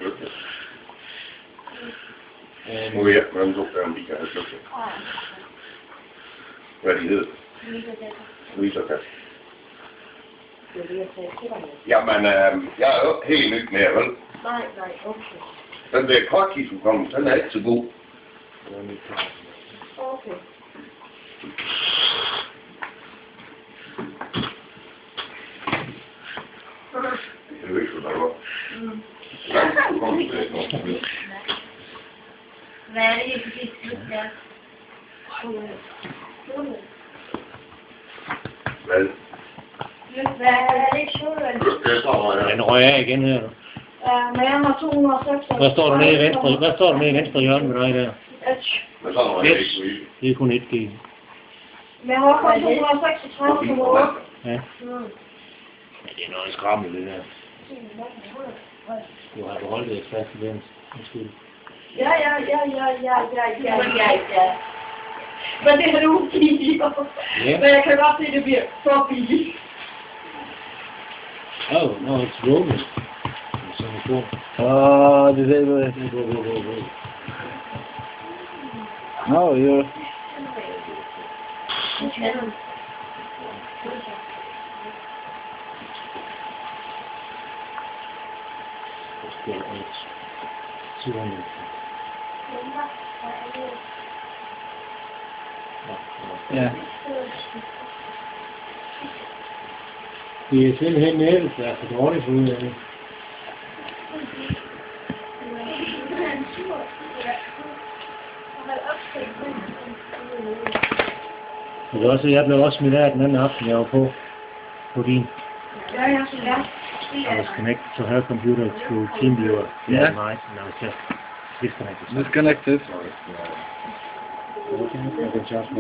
dygtig. Nu ved jeg ikke, hvordan du gør en bil, er dygtig. Hvad de hedder? Louise og Kat. Jamen, jeg er jo helt nyt med, vel? Nej, okay. Den der korttidsudkommen, den er ikke så god. Okay. Det er jo ikke så der var. Hvad er det, jeg kan sige? Hvad? Hvad er det ikke sjovt? Den røg af igen her. Men jeg har 206. Hvad står der nede i venstre? Hvad står der nede i venstre hjørne med dig der? Men så var det ikke. Det er kun 1G. Men jeg har kun 236 på mål. Ja. Ja, det er noget skrammel det der. Du har beholdt det fast i den. Undskyld. Ja. Men det er nu billigt. Ja. Men jeg kan godt se, at det bliver for billigt. Oh, no, it's rolling. Det er det. No, you're... Ja. Det er simpelthen nettet, der er for dårligt for ud af det. Det er også, jeg blev også smidt af den anden aften, jeg var på din. Ja. I was connected to her computer through TeamViewer the other night, and I was just disconnected. Disconnected. Okay, I can just